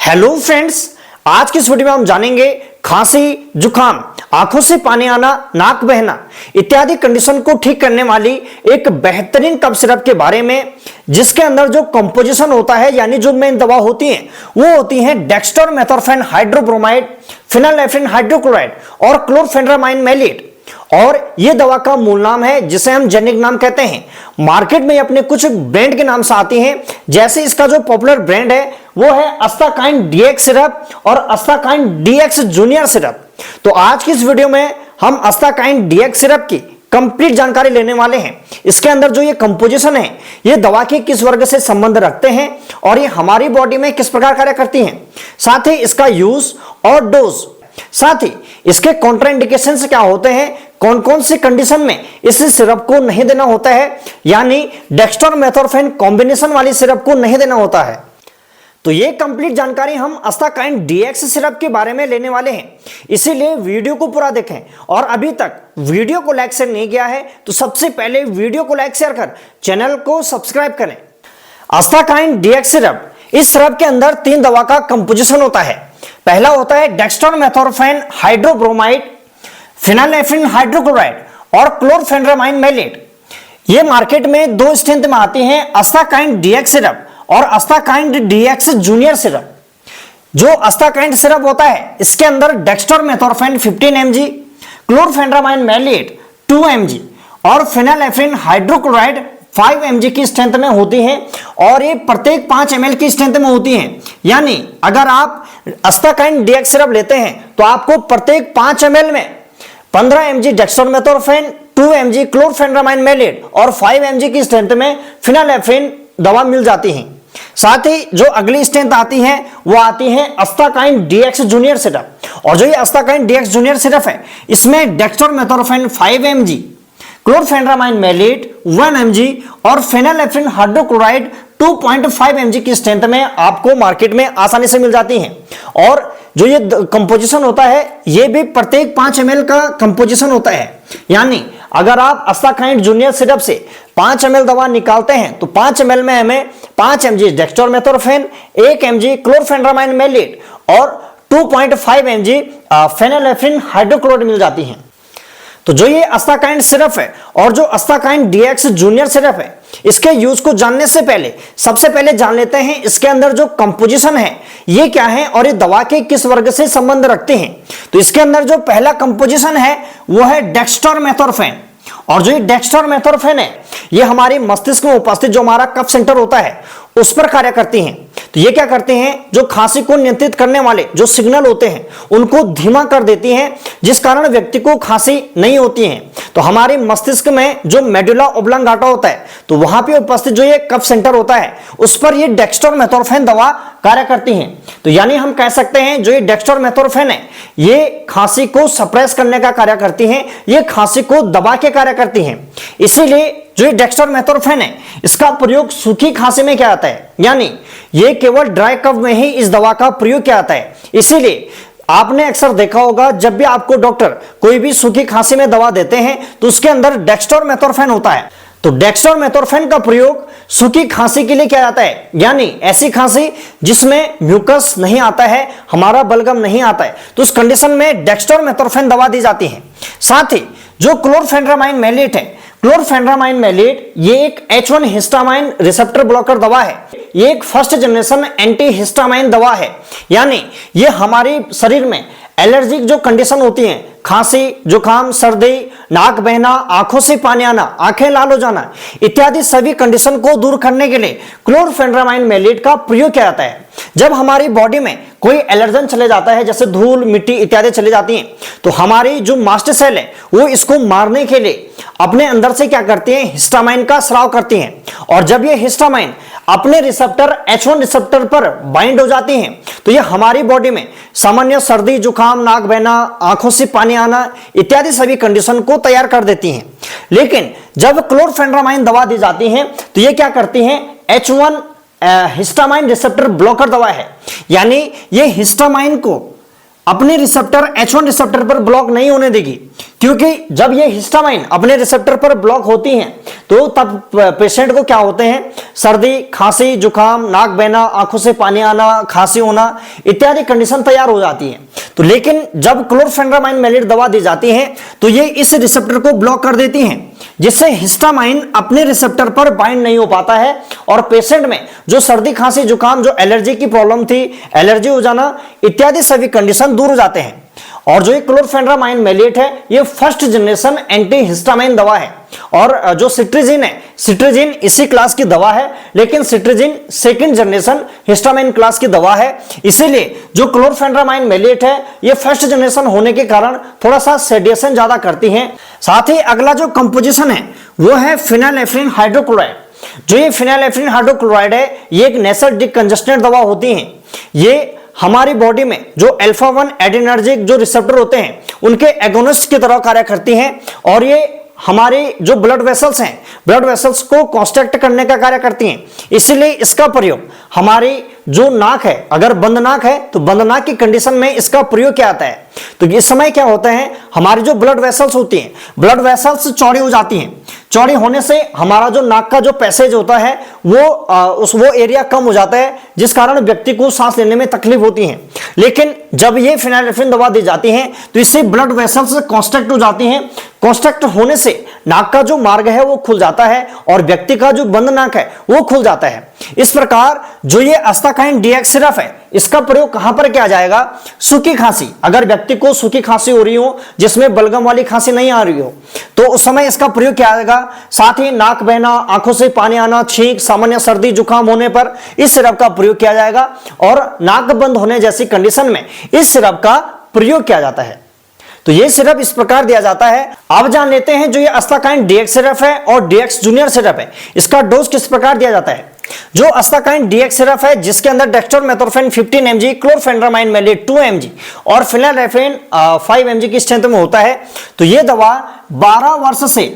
Hello friends, आज की इस वीडियो में हम जानेंगे खांसी, जुकाम, आंखों से पानी आना, नाक बहना इत्यादि कंडीशन को ठीक करने वाली एक बेहतरीन कफ सिरप के बारे में, जिसके अंदर जो कंपोजिशन होता है यानी जो मेन दवा होती है वो होती है डेक्स्टोमेथोर्फेन हाइड्रोब्रोमाइड, फिनालेफ्रिन हाइड्रोक्लोराइड और क्लोरफेनेरामाइन मैलेट। और ये दवा का मूल नाम है जिसे हम जेनिक नाम कहते हैं। मार्केट में अपने कुछ ब्रांड के नाम से आती हैं, जैसे इसका जो पॉपुलर ब्रांड है वो है अस्ताकाइन डीएक्स सिरप और अस्ताकाइन डीएक्स जूनियर सिरप। तो आज की इस वीडियो में हम अस्ताकाइन डीएक्स सिरप की कंप्लीट जानकारी लेने वाले हैं। इसके अंदर जो ये कंपोजिशन है ये दवा के किस वर्ग से संबंध रखते हैं और ये हमारी बॉडी में किस प्रकार कार्य करती हैं, साथ ही इसका यूज और डोज, साथ ही इसके कॉन्ट्राइंडिकेशंस क्या होते हैं, कौन कौन से कंडीशन में इस सिरप को नहीं देना होता है, यानी डेक्स्टोमेथोर्फेन कॉम्बिनेशन वाली सिरप को नहीं देना होता है। तो ये कंप्लीट जानकारी हम अस्ताकाइन डीएक्स सिरप के बारे में लेने वाले हैं, इसीलिए वीडियो को पूरा देखें। और अभी तक वीडियो को लाइक शेयर नहीं किया है तो सबसे पहले वीडियो को लाइक शेयर कर चैनल को सब्सक्राइब करें। अस्ताकाइन डीएक्स सिरप, इस सिरप के अंदर 3 दवा का कंपोजिशन होता है। पहला होता है डेक्स्टोमेथोर्फेन हाइड्रोब्रोमाइड, फिनालेफ्रिन हाइड्रोक्लोराइड और क्लोरफेनेरामाइन मैलेट। ये मार्केट में 2 स्ट्रेंथ में आती हैं, अस्ताकाइन डीएक्स सिरप और अस्ताकाइन डीएक्स जूनियर सिरप। जो अस्ताकाइन सिरप होता है इसके अंदर डेक्स्टोमेथोर्फेन 15 mg, क्लोरफेनेरामाइन मैलेट 2 mg और फिनालेफ्रिन हाइड्रोक्लोराइड 5 mg की स्ट्रेंथ में होती है और ये प्रत्येक 5 ml की स्ट्रेंथ में होती है। यानी अगर आप अस्ताकाइन डीएक्स सिरप लेते हैं तो आपको प्रत्येक 5 ml में 15 mg डेक्स्टोमेथोर्फेन, 2 mg क्लोरफेनेरामाइन मैलेट और 5 mg की स्ट्रेंथ में फिनालेफ्रिन दवा मिल जाती है। साथ ही जो अगली स्ट्रेंथ आती है वो आती है अस्ताकाइन डीएक्स जूनियर सिरप। और जो ये अस्ताकाइन डीएक्स जूनियर सिरप है इसमें डेक्स्टोमेथोर्फेन 5 mg, क्लोरफेनेरामाइन मैलेट 1 mg और फिनालेफ्रिन हाइड्रोक्लोराइड 2.5 mg की स्ट्रेंथ में आपको मार्केट में आसानी से मिल जाती हैं। और जो ये कंपोजिशन होता है ये भी प्रत्येक 5 ml का कंपोजिशन होता है। यानी अगर आप अस्ताकाइन जूनियर सिरप से 5 ml दवा निकालते हैं तो 5 ml में हमें 5 mg डेक्स्टोमेथोर्फेन, 1 mg क्लोरफेनेरामाइन मैलेट और 2.5 mg फिनालेफ्रिन हाइड्रोक्लोराइड मिल जाती हैं। तो जो ये अस्ताकाइन सिरप है और जो अस्ताकाइन डीएक्स जूनियर सिरप है, इसके यूज को जानने से पहले सबसे पहले जान लेते हैं इसके अंदर जो कंपोजिशन है ये क्या है और ये दवा के किस वर्ग से संबंध रखते हैं। तो इसके अंदर जो पहला कंपोजिशन है वो है डेक्स्टोमेथोर्फेन। और जो ये डेक्स्टोमेथोर्फेन है ये हमारी मस्तिष्क में उपस्थित जो हमारा कफ सेंटर होता है उस पर कार्य करती हैं। तो ये क्या करते हैं, जो खांसी को नियंत्रित करने वाले जो सिग्नल होते हैं उनको धीमा कर देती हैं, जिस कारण व्यक्ति को खांसी नहीं होती है। तो हमारे मस्तिष्क में जो मेडुला ऑब्लांगाटा होता है तो वहां पे उपस्थित जो ये कफ सेंटर होता है उस पर ये डेक्स्टोमेथोर्फेन दवा कार्य करती है। तो यानी हम कह सकते हैं जो ये डेक्स्टोमेथोर्फेन है ये खांसी को सप्रेस करने का कार्य करती है, ये खांसी को दबा के कार्य करती है। इसीलिए जो ये डेक्स्टोमेथोर्फेन है इसका प्रयोग सूखी खांसी में किया जाता है, यानी ये केवल ड्राई कफ में ही इस दवा का प्रयोग किया जाता है। इसीलिए आपने अक्सर देखा होगा जब भी आपको डॉक्टर कोई भी सूखी खांसी में दवा देते हैं तो उसके अंदर डेक्स्टोमेथोर्फेन होता है। तो डेक्स्टोमेथोर्फेन का प्रयोग सूखी खांसी के लिए किया जाता है, यानी ऐसी खांसी जिसमें म्यूकस नहीं आता है, हमारा बलगम नहीं आता है, तो उस कंडीशन में डेक्स्टोमेथोर्फेन दवा दी जाती है। साथ ही जो क्लोरफेनेरामाइन मैलेट है, क्लोरफेनेरामाइन मैलेट ये एक H1 हिस्टामाइन रिसेप्टर ब्लॉकर दवा है। ये एक फर्स्ट जनरेशन एंटी हिस्टामाइन दवा है, यानी ये हमारे शरीर में एलर्जिक जो कंडीशन होती हैं, खांसी, जुकाम, सर्दी, नाक बहना, आंखों से पानी आना, आंखें लाल हो जाना इत्यादि सभी कंडीशन को दूर करने के लिए क्लोरफेनेरामाइन मैलेट का प्रयोग किया जाता है। जब हमारी बॉडी में कोई एलर्जन चले जाता है, जैसे धूल, मिट्टी इत्यादि चली जाती हैं, तो हमारी जो मास्ट सेल है वो इसको मारने के लिए अपने अंदर से क्या करती हैं, हिस्टामाइन का स्राव करती हैं। और जब ये हिस्टामाइन अपने रिसेप्टर H1 रिसेप्टर पर बाइंड हो जाती हैं तो ये हमारी बॉडी में सामान्य सर्दी, जुकाम, नाक बहना, आंखों से पानी आना इत्यादि सभी कंडीशन को तैयार कर देती हैं। लेकिन जब क्लोरफेनेरामाइन दवा दी जाती है तो ये क्या करती हैं, H1 हिस्टामाइन रिसेप्टर ब्लॉकर दवा है, यानी ये हिस्टामाइन को अपने रिसेप्टर H1 रिसेप्टर पर ब्लॉक नहीं होने देगी, क्योंकि जब ये हिस्टामाइन अपने रिसेप्टर पर ब्लॉक होती हैं तो तब पेशेंट को क्या होते हैं, सर्दी, खांसी, जुकाम, नाक बहना, आंखों से पानी आना, खांसी होना इत्यादि कंडीशन तैयार हो जाती है। तो लेकिन जब क्लोरफेनेरामाइन मैलेट दवा दी जाती है तो ये इस रिसेप्टर को ब्लॉक कर देती हैं, जिससे हिस्टामाइन अपने रिसेप्टर पर बाइंड नहीं हो पाता है और पेशेंट में जो सर्दी, खांसी, जुकाम, जो एलर्जी की प्रॉब्लम थी, एलर्जी हो जाना इत्यादि सभी कंडीशन दूर हो जाते हैं। और जो ये क्लोरफेनेरामाइन मैलेट है ये फर्स्ट जनरेशन एंटी हिस्टामाइन दवा है, और जो सिट्रिजिन है, सिट्रिजिन इसी क्लास की दवा है, लेकिन cetirizine second generation histamine class की दवा है। इसीलिए जो क्लोरफेनेरामाइन मैलेट है ये फर्स्ट जनरेशन होने के कारण थोड़ा सा सेडेशन ज्यादा करती है। साथ ही अगला जो कंपोजिशन है वो है फिनाइलेफ्रिन हाइड्रोक्लोराइड। जो ये फिनाइलेफ्रिन हाइड्रोक्लोराइड है ये एक नेसल डिकंजेस्टेंट दवा होती है। ये हमारी बॉडी में जो अल्फा 1 एड्रेनर्जिक जो रिसेप्टर होते हैं उनके एगोनिस्ट की तरह कार्य करती हैं, और ये हमारे जो ब्लड वेसल्स हैं, ब्लड वेसल्स को कॉन्स्ट्रक्ट करने का कार्य करती हैं। इसीलिए इसका प्रयोग हमारी जो नाक है, अगर बंद नाक है तो बंद नाक की कंडीशन में इसका प्रयोग किया जाता है। तो इस समय क्या होता है, हमारी जो ब्लड वेसल्स होती हैं, ब्लड वेसल्स चौड़ी हो जाती हैं। चौड़ी होने से हमारा जो नाक का जो पैसेज होता है वो एरिया कम हो जाता है, जिस कारण व्यक्ति को सांस लेने में तकलीफ होती है। लेकिन जब ये फिनाइलेफ्रिन दवा दी जाती है तो इससे ब्लड वेसल्स कॉन्स्ट्रक्ट हो जाती हैं। कॉन्स्ट्रक्ट होने से नाक का जो मार्ग है वो खुल जाता है और व्यक्ति का जो बंद नाक है वो खुल जाता है। इस प्रकार जो ये अस्ताकाइन डीएक्स सिरप है इसका प्रयोग कहां पर किया जाएगा, सूखी खांसी, अगर व्यक्ति को सूखी खांसी हो रही हो जिसमें बलगम वाली खांसी नहीं आ रही हो तो उस समय इसका प्रयोग किया जाएगा। साथ ही नाक बहना, आंखों से पानी आना, छींक, सामान्य सर्दी जुकाम होने पर इस सिरप का प्रयोग किया जाएगा, और नाक बंद होने जैसी कंडीशन में इस सिरप का प्रयोग किया जाता है। तो ये सिरप इस प्रकार दिया जाता है। अब जान लेते हैं जो ये अस्ताकाइन डीएक्स सिरप है और डीएक्स जूनियर सिरप है इसका डोज किस प्रकार दिया जाता है। जो अस्ताकाइन डीएक्स सिरप है जिसके अंदर डेक्स्ट्रोमेथोर्फेन 15 mg, क्लोरफेनेरामाइन मैलेट 2 mg और फिनाइलेफ्रिन 5 mg की स्ट्रेंथ में होता है, तो ये दवा 12 वर्ष से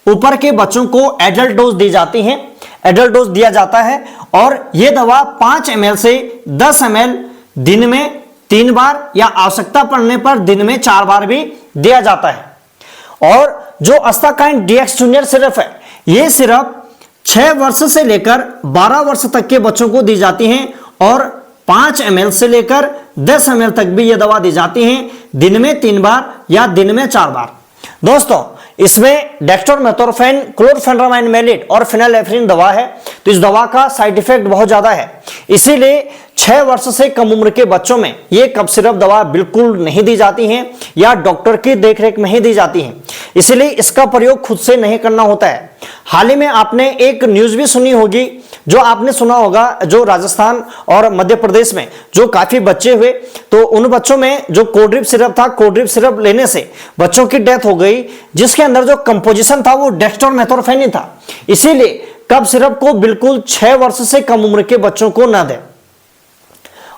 ऊपर के बच्चों को एडल्ट डोज दी जाती है, एडल्ट डोज दिया जाता है। और यह दवा 5 ml से 10 ml दिन में 3 बार या आवश्यकता पड़ने पर दिन में 4 बार भी दिया जाता है। और जो अस्ताकाइन डीएक्स जूनियर सिरप है यह सिरप 6 वर्ष से लेकर 12 वर्ष तक के बच्चों को दी जाती है, और 5 ml से लेकर 10 ml तक भी यह दवा दी जाती है, दिन में 3 बार या दिन में 4 बार। दोस्तों इसमें डेक्स्ट्रोमेथोर्फेन, क्लोरफेनेरामाइन मैलेट और फिनाइलेफ्रिन दवा है, तो इस दवा का साइड इफेक्ट बहुत ज्यादा है। इसीलिए 6 वर्ष से कम उम्र के बच्चों में ये कफ सिरप दवा बिल्कुल नहीं दी जाती है या डॉक्टर की देखरेख में ही दी जाती है। इसीलिए इसका प्रयोग खुद से नहीं करना होता है। हाल ही में आपने एक न्यूज भी सुनी होगी, जो आपने सुना होगा, जो राजस्थान और मध्य प्रदेश में जो काफी बच्चे हुए, तो उन बच्चों में जो कोड्रिप सिरप था, कोड्रिप सिरप लेने से बच्चों की डेथ हो गई, जिसके अंदर जो कंपोजिशन था वो डेक्स्ट्रोमेथोर्फेन था। इसीलिए कफ सिरप को बिल्कुल 6 वर्ष से कम उम्र के बच्चों को न दें।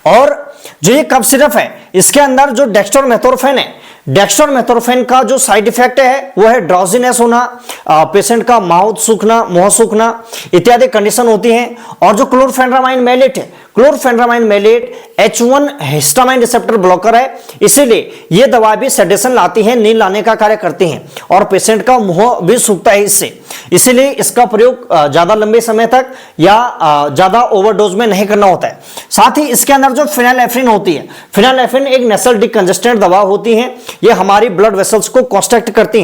और जो ये कफ सिरप है इसके अंदर जो डेक्स्ट्रोमेथोर्फेन है, डेक्स्ट्रोमेथोर्फेन का जो साइड इफेक्ट है वो है ड्राउजीनेस होना, पेशेंट का माउथ सूखना, मुंह सूखना इत्यादि कंडीशन होती है। और जो क्लोरफेनेरामाइन मैलेट है, chlorpheniramine maleate H1 histamine receptor blocker है, इसीलिए ये दवा भी सेडेशन लाती है, नींद लाने का कार्य करती है, और पेशेंट का मुंह भी सूखता है इससे। इसीलिए इसका प्रयोग ज्यादा लंबे समय तक या ज्यादा ओवरडोज में नहीं करना होता है। साथ ही इसके अंदर जो फिनाइलेफ्रिन होती है, फिनाइलेफ्रिन एक नेसल डिकंजेस्टेंट दवा होती है, ये हमारी ब्लड वेसल्स को कॉन्स्ट्रक्ट करती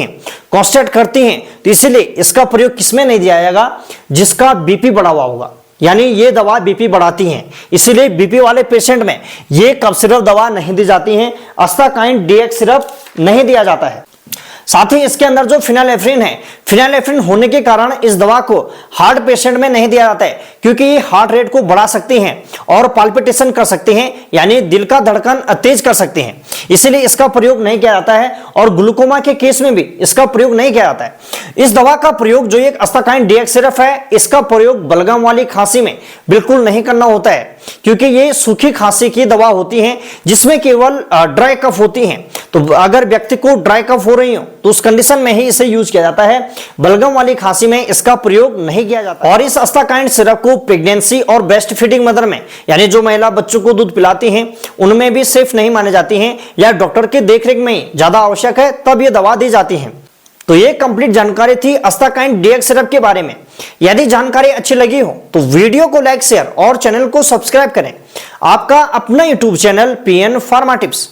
हैं, तो इसीलिए इसका प्रयोग किसमें नहीं दिया जाएगा, जिसका बीपी बढ़ा हुआ होगा, यानी ये दवा बीपी बढ़ाती है। इसीलिए बीपी वाले पेशेंट में ये कफ सिरप दवा नहीं दी जाती है, अस्ताकाइन डीएक्स सिरप नहीं दिया जाता है। साथ ही इसके अंदर जो फिनाइलेफ्रिन है, फिनाइलेफ्रिन होने के कारण इस दवा को हार्ट पेशेंट में नहीं दिया जाता है, क्योंकि ये हार्ट रेट को बढ़ा सकती हैं और पाल्पिटेशन कर सकते हैं, यानी दिल का धड़कन तेज कर सकते हैं। इसीलिए इसका प्रयोग नहीं किया जाता है, और ग्लूकोमा के केस में भी इसका प्रयोग नहीं किया जाता है। इस दवा का प्रयोग जो एक अस्ताकाइन डीएक्स सिरप है, इसका प्रयोग बलगम वाली खांसी में बिल्कुल नहीं करना होता है। क्योंकि ये सूखी खांसी की दवा होती है जिसमें केवल ड्राई कफ होती है। तो अगर व्यक्ति को ड्राई कफ हो रही हो तो उस कंडीशन में ही इसे यूज किया जाता है, बलगम वाली खांसी में इसका प्रयोग नहीं किया जाता। और इस अस्ताकाइंड सिरप को प्रेगनेंसी और ब्रेस्ट फीडिंग मदर में, यानी जो महिला बच्चों को दूध पिलाती हैं, उनमें भी सेफ नहीं माने जाती हैं या डॉक्टर के देखरेख में ही ज्यादा आवश्यक है तब ये दवा दी जाती है। तो ये कंप्लीट जानकारी थी अस्ताकाइंड डीएक्स सिरप के बारे में। यदि जानकारी अच्छी लगी हो तो वीडियो को लाइक, शेयर और चैनल को सब्सक्राइब करें। आपका अपना YouTube channel PN pharma tips.